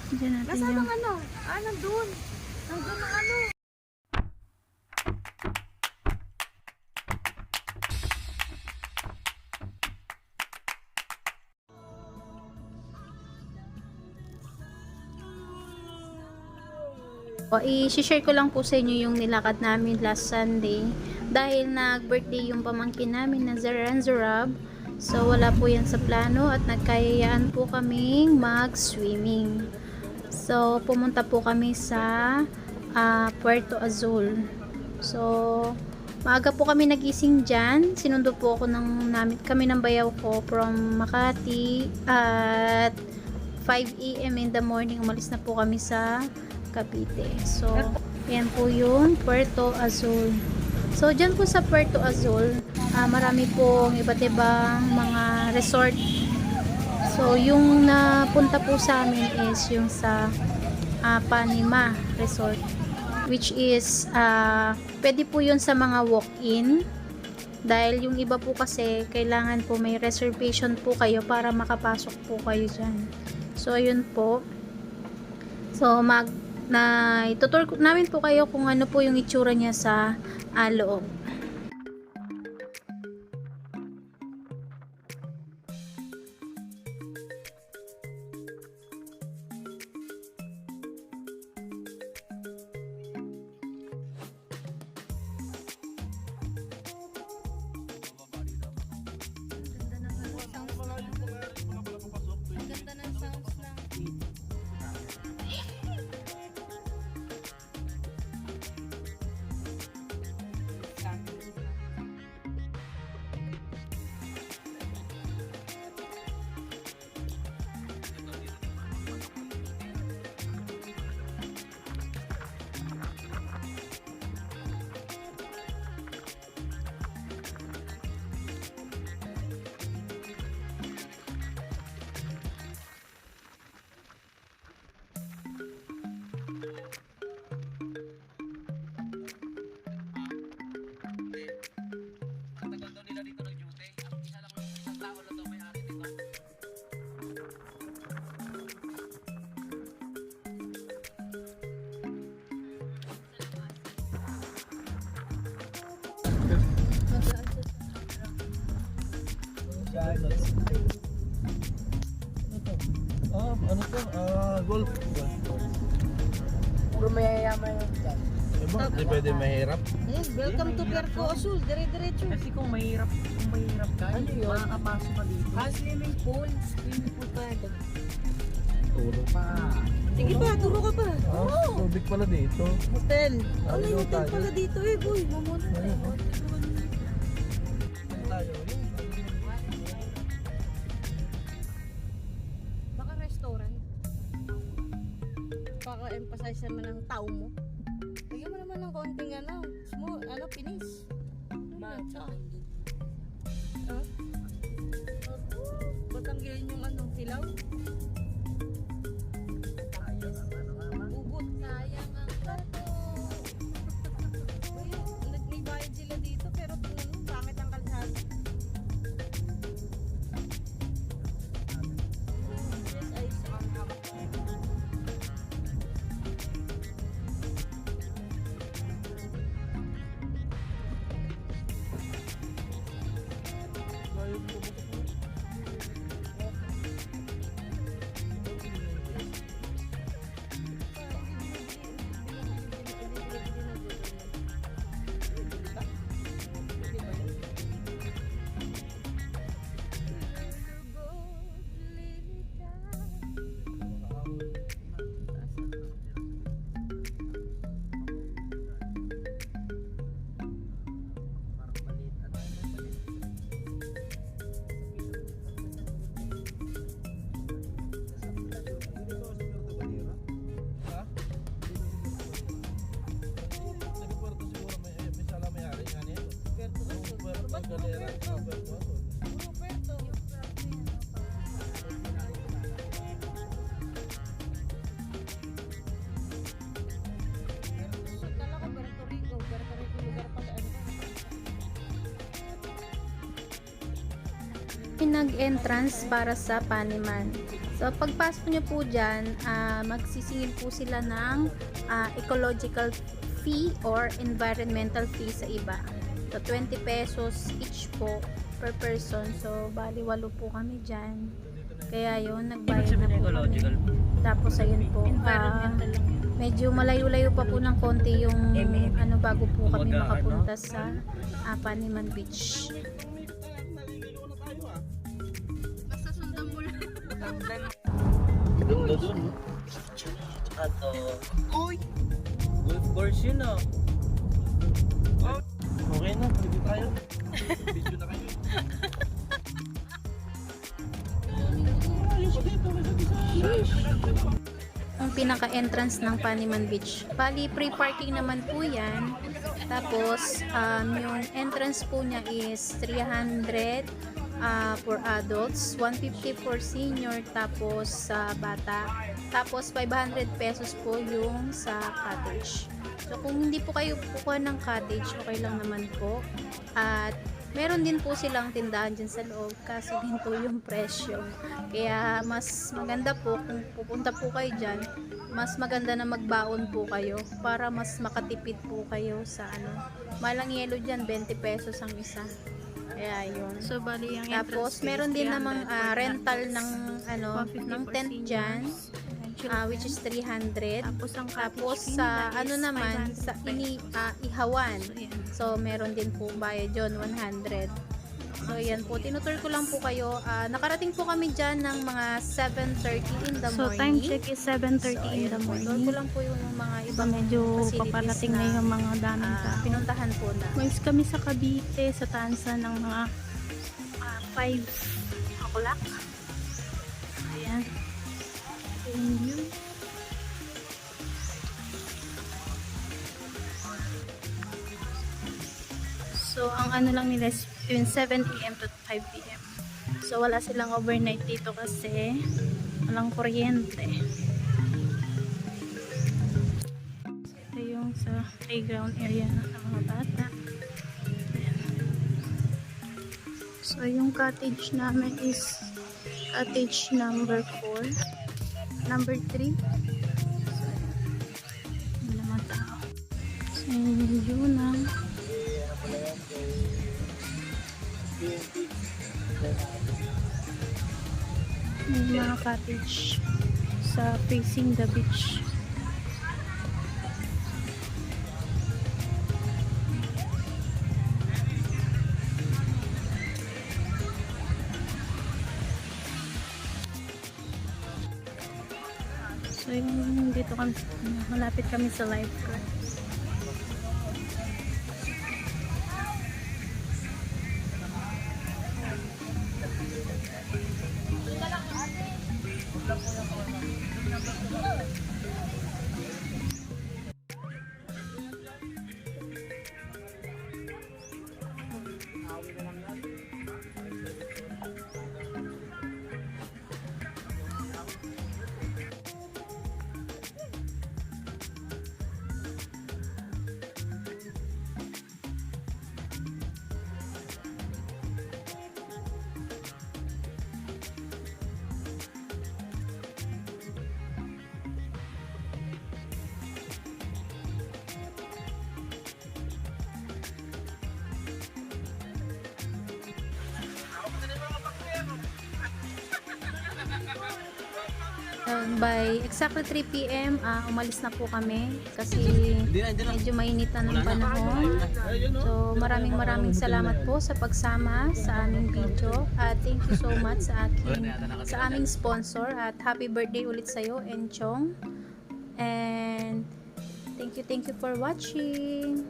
Diyan natin Nasaan yung... ang ano? Ah, nandun. Nandun ang ano. I-share ko lang po sa inyo yung nilakad namin last Sunday dahil nag-birthday yung pamangkin namin na Zaran Zarab. So wala po yan sa plano at nagkayayaan po kaming mag-swimming. So pumunta po kami sa Puerto Azul. So maaga po kami nagising dyan. Sinundo po ako kami ng bayaw ko from Makati at 5 AM in the morning. Umalis na po kami sa Cavite. So, yan po yung Puerto Azul. So, dyan po sa Puerto Azul, marami pong iba't ibang mga resort. So, yung napunta po sa amin is yung sa Panima Resort. Which is, pwede po yun sa mga walk-in. Dahil yung iba po kasi, kailangan po may reservation po kayo para makapasok po kayo dyan. So, ayun po. So, itutur namin po kayo kung ano po yung itsura niya sa loob. Ano to? Golf. Puro mayayaman yung dyan. Diba? Di pwede mahirap. Yes, welcome to Puerto Azul. Dire-diretso. Kasi kung mahirap ka, Ano yun? makakapasok ka dito. Swimming pool. Swimming pool pa. Turo. Sige pa, turo ka pa. Tubig pala dito. Hotel. Ano Ayun, yung hotel tayo. pala dito eh, boy? Mamuna tayo. Tayo. Baka restaurant. Baka emphasize naman ng tao mo. Lagyan mo naman ng konting pinis. Matcha. Batanggilin yung hilaw. Ugot. Sayang ang kato. May bayad sila dito pero tingnan mo, pangit ang kalsada. Yes, I saw. Nag-entrance para sa Paniman. So, pagpasok nyo po dyan, magsisingil po sila ng ecological fee or environmental fee sa iba. So, 20 pesos each po per person. So, bali 8 po kami dyan. Kaya yun, nagbayad na po kami. Tapos, ayun po. Medyo malayo-layo pa po ng konti yung bago po kami makapunta sa Paniman Beach. Basta sundan mo lang. Ganda dun. Ato. Uy! Golf course yun ah. Okay na, pwede tayo. Video na kayo. Ang pinaka-entrance ng Paniman Beach. Bali, free parking naman po yan. Tapos, yung entrance po niya is 300 for adults, 150 for senior, tapos sa bata. Tapos, 500 pesos po yung sa cottage. So, kung hindi po kayo kukuha ng cottage, okay lang naman po. At meron din po silang tindahan dyan sa loob, kaso ginto yung presyo. Kaya mas maganda po kung pupunta po kayo dyan, mas maganda na magbaon po kayo para mas makatipid po kayo sa Malang yelo dyan, 20 pesos ang isa. Kaya yun. So, bali yung Tapos meron din namang rental ng ng tent dyan, which is 300. Tapos ang Tapos sa naman sa ihawan. So meron din po bayad yun, 100. So yan po, tinutur ko lang po kayo. Nakarating po kami dyan ng mga 7:30 in the morning. So, time check is 7:30 So, in ayan the po, morning. doon ko lang po yung mga ibang Medyo facilities paparating na yung mga daming tao. pinuntahan po na. Umalis kami sa Cavite sa Tansa ng mga 5 o'clock. Ayan. Ayan yun. So, ang lang nila is between 7 a.m. to 5 p.m. So, wala silang overnight dito kasi walang kuryente. Ito yung sa playground area ng mga bata. Ayan. So, yung cottage namin is cottage number 4. Number 3. So, yun naman tao. So, yun na. May mga cottage sa facing the beach. So yung dito kami, malapit kami sa lifeguards. By exactly 3 p.m. Umalis na po kami kasi medyo mainitan ng panahon. So maraming salamat po sa pagsama sa aming video at thank you so much sa aming sponsor at happy birthday ulit sa iyo, Enchong. And thank you for watching.